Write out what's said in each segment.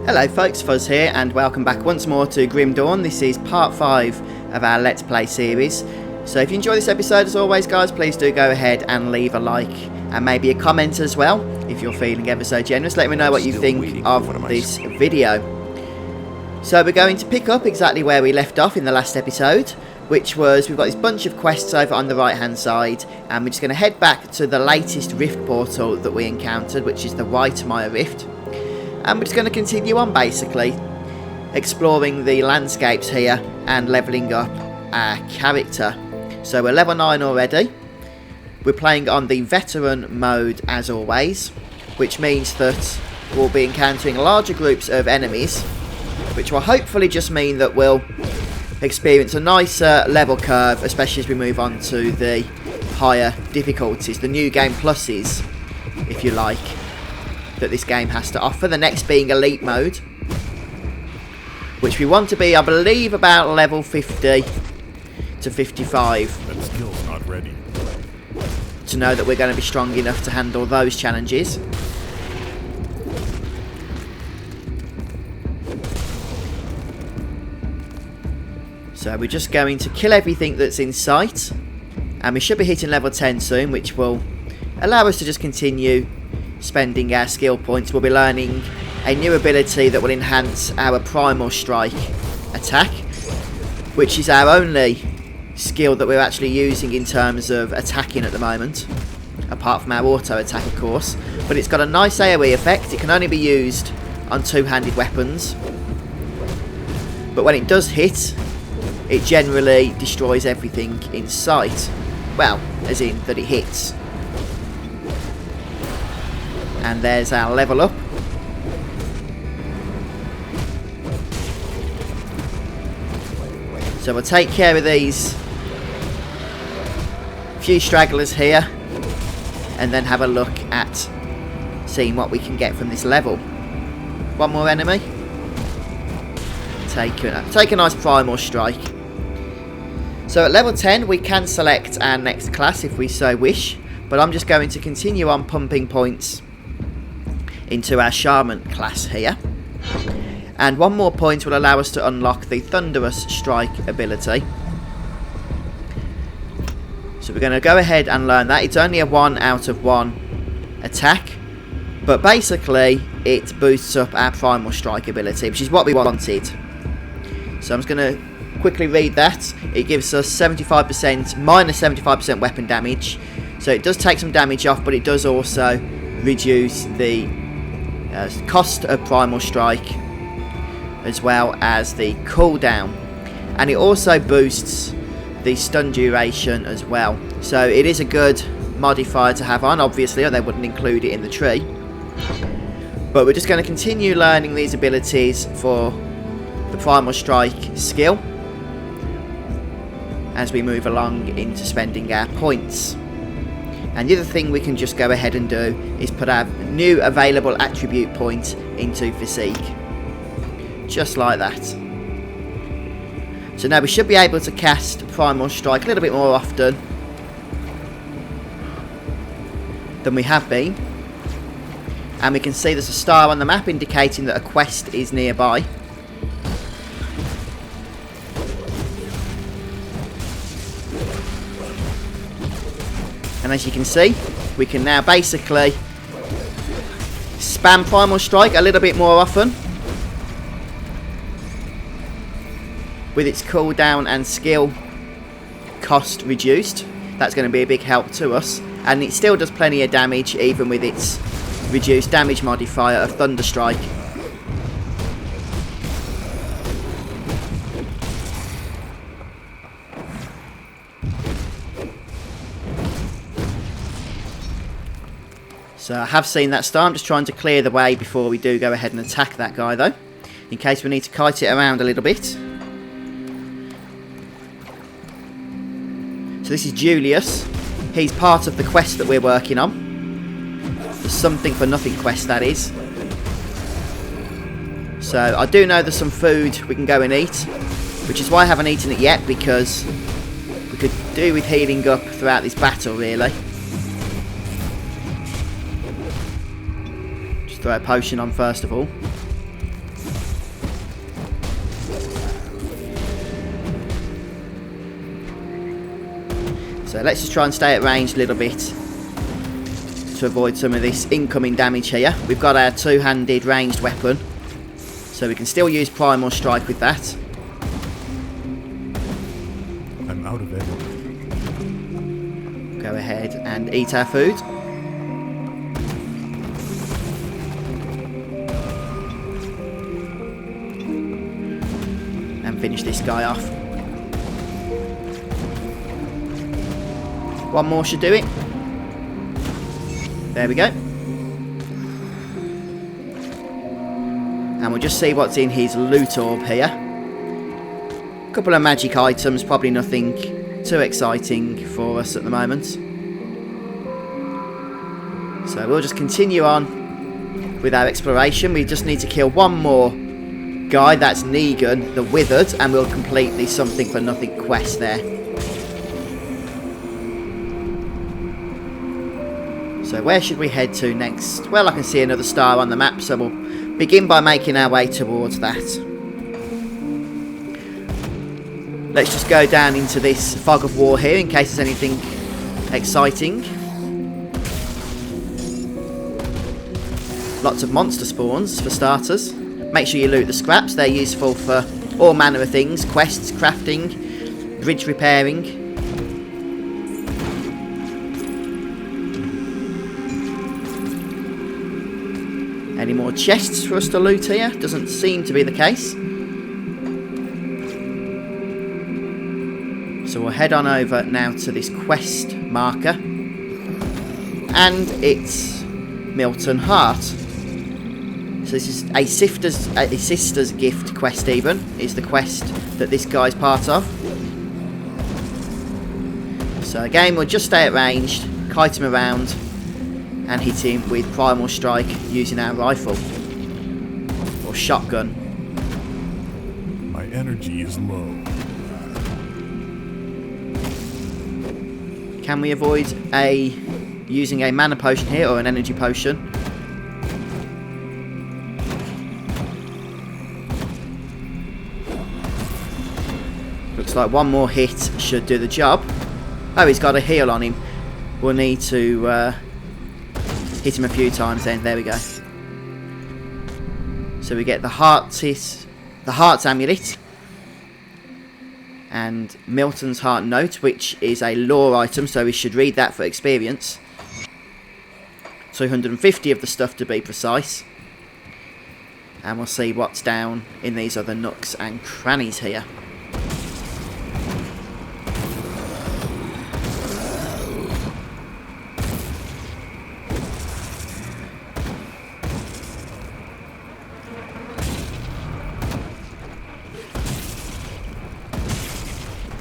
Hello folks, Fuzz here and welcome back once more to Grim Dawn. This is part 5 of our Let's Play series. So if you enjoy this episode, as always guys, please do go ahead and leave a like and maybe a comment as well if you're feeling ever so generous. Let me know what you think of this video. So we're going to pick up exactly where we left off in the last episode, which was we've got this bunch of quests over on the right hand side, and we're just going to head back to the latest rift portal that we encountered, which is the Whitemire Rift. And we're just going to continue on basically exploring the landscapes here and levelling up our character. So we're level 9 already. We're playing on the veteran mode as always, which means that we'll be encountering larger groups of enemies, which will hopefully just mean that we'll experience a nicer level curve, especially as we move on to the higher difficulties, the new game pluses, if you like, that this game has to offer. The next being elite mode, which we want to be, I believe, about level 50 to 55. That skill's not ready. To know that we're going to be strong enough to handle those challenges. So we're just going to kill everything that's in sight, and we should be hitting level 10 soon, which will allow us to just continue spending our skill points. We'll be learning a new ability that will enhance our primal strike attack, which is our only skill that we're actually using in terms of attacking at the moment, apart from our auto attack of course. But it's got a nice AoE effect. It can only be used on two-handed weapons, but when it does hit, it generally destroys everything in sight. Well, as in that it hits. And there's our level up. So we'll take care of these few stragglers here, and then have a look at seeing what we can get from this level. One more enemy. Take a nice primal strike. So at level 10 we can select our next class if we so wish, but I'm just going to continue on pumping points into our Shaman class here. And one more point will allow us to unlock the Thunderous Strike ability. So we're going to go ahead and learn that. It's only a 1 out of 1 attack, but basically it boosts up our Primal Strike ability, which is what we wanted. So I'm just going to quickly read that. It gives us 75%, minus 75% weapon damage. So it does take some damage off, but it does also reduce the cost of Primal Strike, as well as the cooldown, and it also boosts the stun duration as well. So it is a good modifier to have on, obviously, or they wouldn't include it in the tree. But we're just going to continue learning these abilities for the Primal Strike skill as we move along into spending our points. And the other thing we can just go ahead and do is put our new available attribute point into Physique. Just like that. So now we should be able to cast Primal Strike a little bit more often than we have been. And we can see there's a star on the map indicating that a quest is nearby. And as you can see, we can now basically spam Primal Strike a little bit more often, with its cooldown and skill cost reduced. That's going to be a big help to us. And it still does plenty of damage, even with its reduced damage modifier of Thunder Strike. So I have seen that star. I'm just trying to clear the way before we do go ahead and attack that guy though, in case we need to kite it around a little bit. So this is Julius. He's part of the quest that we're working on. The Something for Nothing quest, that is. So I do know there's some food we can go and eat, which is why I haven't eaten it yet, because we could do with healing up throughout this battle really. Just throw a potion on first of all. So let's just try and stay at range a little bit to avoid some of this incoming damage here. We've got our two-handed ranged weapon, so we can still use Primal Strike with that. I'm out of ammo. Go ahead and eat our food. And finish this guy off. One more should do it. There we go. And we'll just see what's in his loot orb here. A couple of magic items, probably nothing too exciting for us at the moment. So we'll just continue on with our exploration. We just need to kill one more guy, that's Negan, the Withered, and we'll complete the Something for Nothing quest there. So where should we head to next? Well, I can see another star on the map, so we'll begin by making our way towards that. Let's just go down into this fog of war here in case there's anything exciting. Lots of monster spawns for starters. Make sure you loot the scraps, they're useful for all manner of things. Quests, crafting, bridge repairing. Any more chests for us to loot here? Doesn't seem to be the case. So we'll head on over now to this quest marker. And it's Milton Heart. So this is a sister's gift quest even, is the quest that this guy's part of. So again, we'll just stay at range, kite him around, and hit him with Primal Strike using our rifle. Or shotgun. My energy is low. Can we avoid using a mana potion here, or an energy potion? Looks like one more hit should do the job. Oh, he's got a heal on him. We'll need to hit him a few times then. There we go. So we get the Heart's Amulet. And Milton's Heart Note, which is a lore item, so we should read that for experience. 250 of the stuff to be precise. And we'll see what's down in these other nooks and crannies here.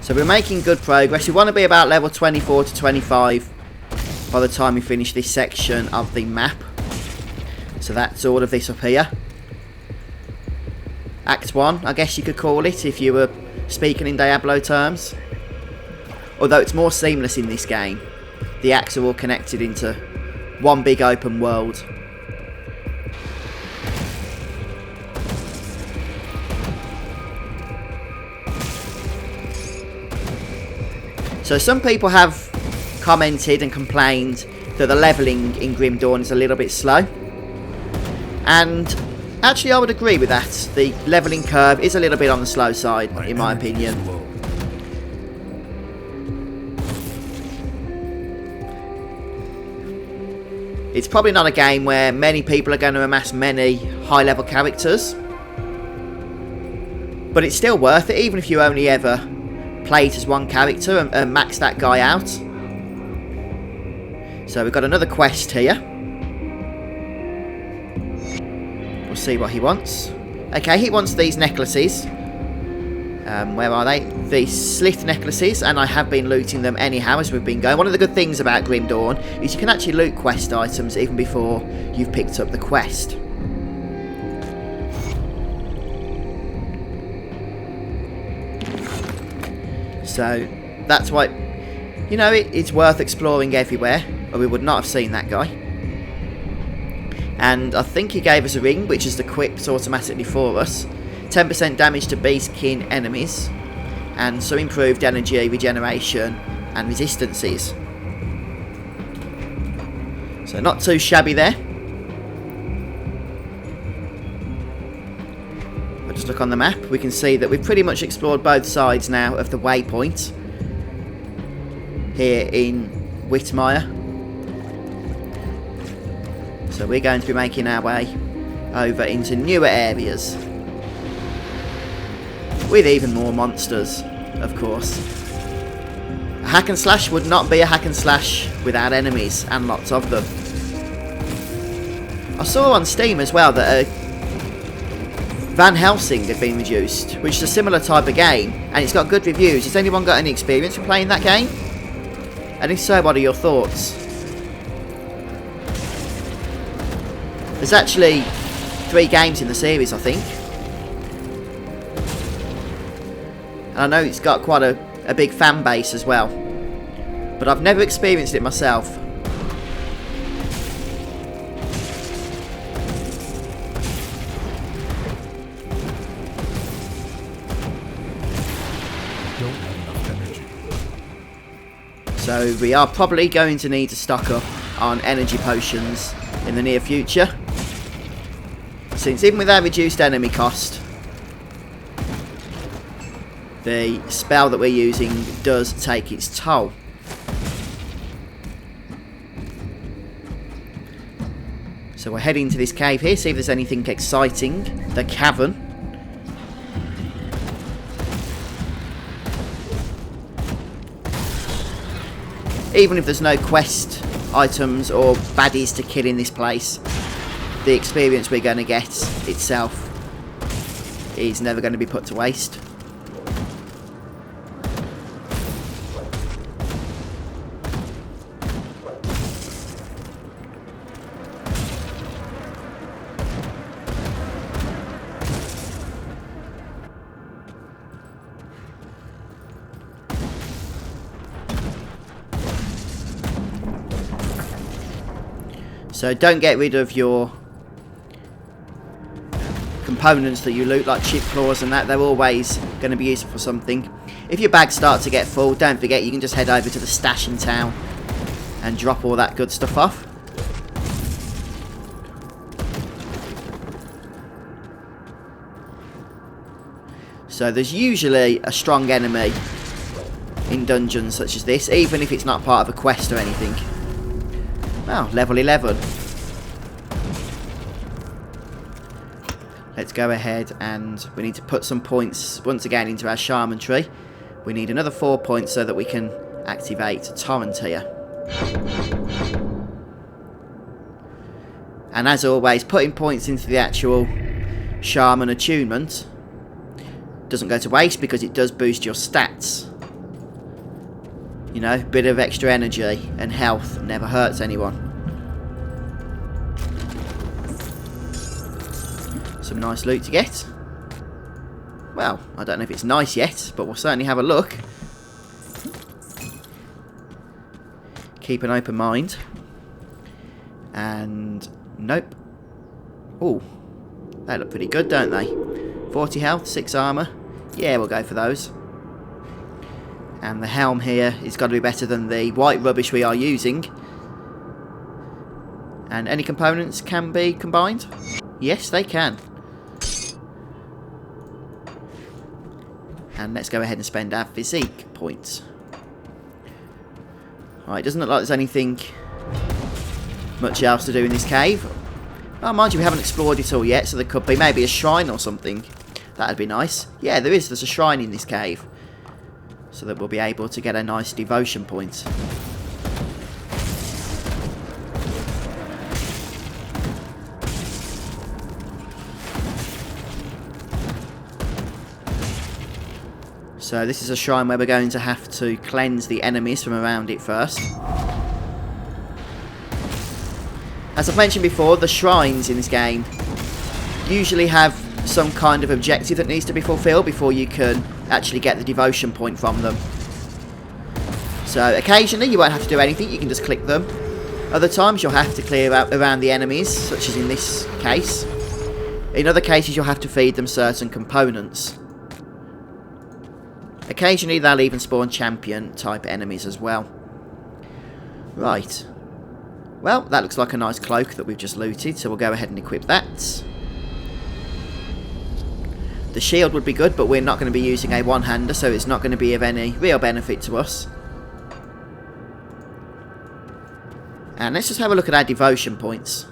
So we're making good progress. We want to be about level 24 to 25 by the time we finish this section of the map. So that's all of this up here. Act 1, I guess you could call it, if you were speaking in Diablo terms. Although it's more seamless in this game. The acts are all connected into one big open world. So some people have commented and complained that the levelling in Grim Dawn is a little bit slow. And actually I would agree with that. The levelling curve is a little bit on the slow side, in my opinion. It's probably not a game where many people are going to amass many high level characters. But it's still worth it, even if you only ever play it as one character and max that guy out. So we've got another quest here. We'll see what he wants. Okay, he wants these necklaces. Where are they? These slit necklaces, and I have been looting them anyhow as we've been going. One of the good things about Grim Dawn is you can actually loot quest items even before you've picked up the quest. So that's why, you know, it's worth exploring everywhere, or we would not have seen that guy. And I think he gave us a ring, which is equipped automatically for us. 10% damage to beastkin enemies, and some improved energy regeneration and resistances. So not too shabby there. But just look on the map, we can see that we've pretty much explored both sides now of the waypoint here in Whitmire. So we're going to be making our way over into newer areas with even more monsters, of course. A hack and slash would not be a hack and slash without enemies, and lots of them. I saw on Steam as well that Van Helsing had been reduced, which is a similar type of game, and it's got good reviews. Has anyone got any experience with playing that game? And if so, what are your thoughts? There's actually 3 games in the series, I think. And I know it's got quite a big fan base as well. But I've never experienced it myself. Don't have enough energy. So we are probably going to need to stock up on energy potions in the near future. Since even with our reduced enemy cost, the spell that we're using does take its toll. So we're heading to this cave here, see if there's anything exciting. The Cavern. Even if there's no quest items or baddies to kill in this place, the experience we're going to get itself is never going to be put to waste. So don't get rid of your components that you loot, like chip claws and that. They're always going to be useful for something. If your bags start to get full, don't forget you can just head over to the stash in town and drop all that good stuff off. So there's usually a strong enemy in dungeons such as this, even if it's not part of a quest or anything. Wow, level 11. Let's go ahead and we need to put some points once again into our shaman tree. We need another 4 points so that we can activate Torrent here. And as always, putting points into the actual shaman attunement doesn't go to waste because it does boost your stats. You know, bit of extra energy and health never hurts anyone. Some nice loot to get. Well, I don't know if it's nice yet, but we'll certainly have a look. Keep an open mind. And nope. Oh, they look pretty good, don't they? 40 health, 6 armour. Yeah, we'll go for those. And the helm here has got to be better than the white rubbish we are using. And any components can be combined? Yes, they can. And let's go ahead and spend our physique points. Alright, doesn't look like there's anything much else to do in this cave. Oh, mind you, we haven't explored it all yet, so there could be maybe a shrine or something. That'd be nice. Yeah, there is. There's a shrine in this cave. So that we'll be able to get a nice devotion point. So this is a shrine where we're going to have to cleanse the enemies from around it first. As I've mentioned before, the shrines in this game usually have some kind of objective that needs to be fulfilled before you can actually get the devotion point from them. So occasionally you won't have to do anything, you can just click them. Other times you'll have to clear out around the enemies, such as in this case. In other cases you'll have to feed them certain components. Occasionally they'll even spawn champion type enemies as well. Right. Well, that looks like a nice cloak that we've just looted, so we'll go ahead and equip that. The shield would be good, but we're not going to be using a one-hander, so it's not going to be of any real benefit to us. And let's just have a look at our devotion points.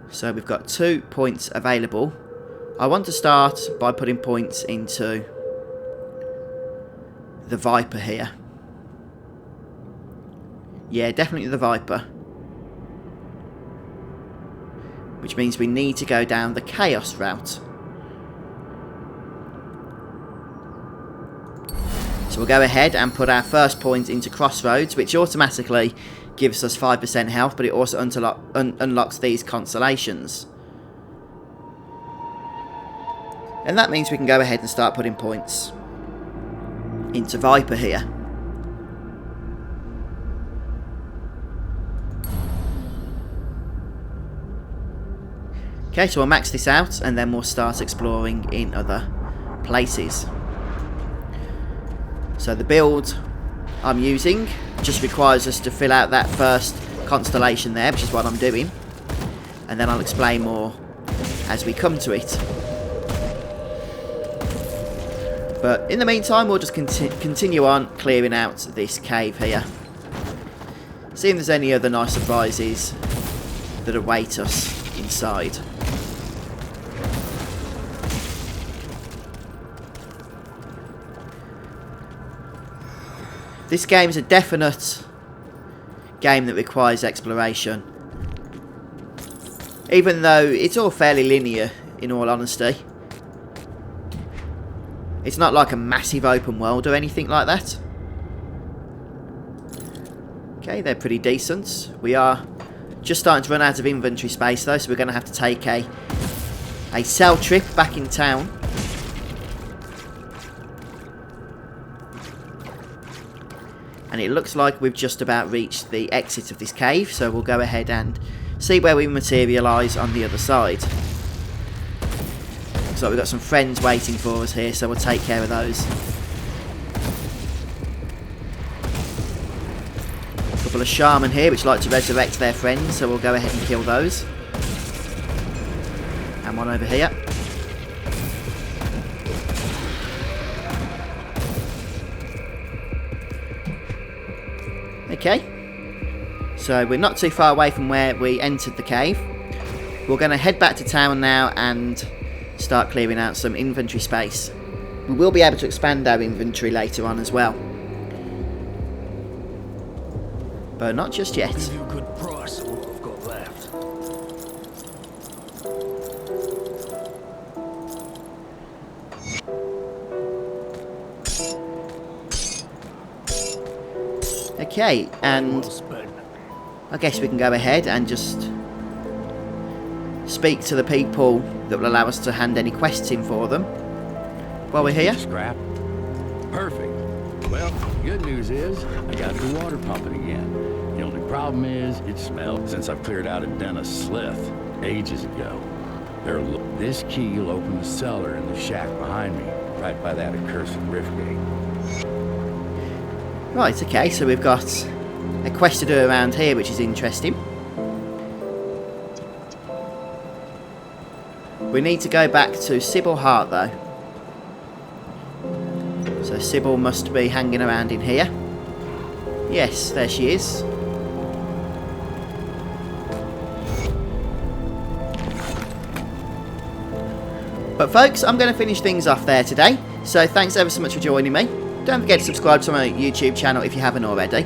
So we've got 2 points available. I want to start by putting points into the Viper here. Yeah, definitely the Viper. Which means we need to go down the Chaos route. So we'll go ahead and put our first point into Crossroads, which automatically gives us 5% health, but it also unlocks these constellations. And that means we can go ahead and start putting points into Viper here. Okay, so we'll max this out and then we'll start exploring in other places. So the build I'm using just requires us to fill out that first constellation there, which is what I'm doing. And then I'll explain more as we come to it. But in the meantime, we'll just continue on clearing out this cave here. See if there's any other nice surprises that await us inside. This game is a definite game that requires exploration. Even though it's all fairly linear, in all honesty. It's not like a massive open world or anything like that. Okay, they're pretty decent. We are just starting to run out of inventory space though, so we're going to have to take a cell trip back in town. And it looks like we've just about reached the exit of this cave, so we'll go ahead and see where we materialise on the other side. Looks like we've got some friends waiting for us here, so we'll take care of those. A couple of shaman here which like to resurrect their friends, so we'll go ahead and kill those. And one over here. Okay, so we're not too far away from where we entered the cave. We're going to head back to town now and start clearing out some inventory space. We will be able to expand our inventory later on as well, but not just yet. Good price for what I've got left. Okay, and I guess we can go ahead and just speak to the people that will allow us to hand any quests in for them while we're here. Scrap. Perfect. Well, good news is I got the water pumping again. The only problem is it smells since I've cleared out a den of slith ages ago. This key will open the cellar in the shack behind me, right by that accursed rift gate. Right, okay, so we've got a quest to do around here, which is interesting. We need to go back to Sybil Hart, though. So Sybil must be hanging around in here. Yes, there she is. But folks, I'm going to finish things off there today. So thanks ever so much for joining me. Don't forget to subscribe to my YouTube channel if you haven't already.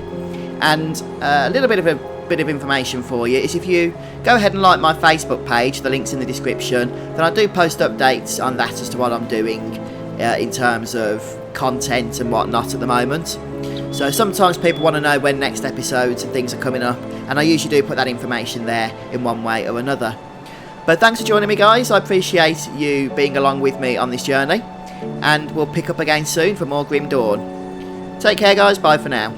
And a little bit of information for you is if you go ahead and like my Facebook page, the link's in the description, then I do post updates on that as to what I'm doing in terms of content and whatnot at the moment. So sometimes people want to know when next episodes and things are coming up, and I usually do put that information there in one way or another. But thanks for joining me, guys. I appreciate you being along with me on this journey, and we'll pick up again soon for more Grim Dawn. Take care, guys. Bye for now.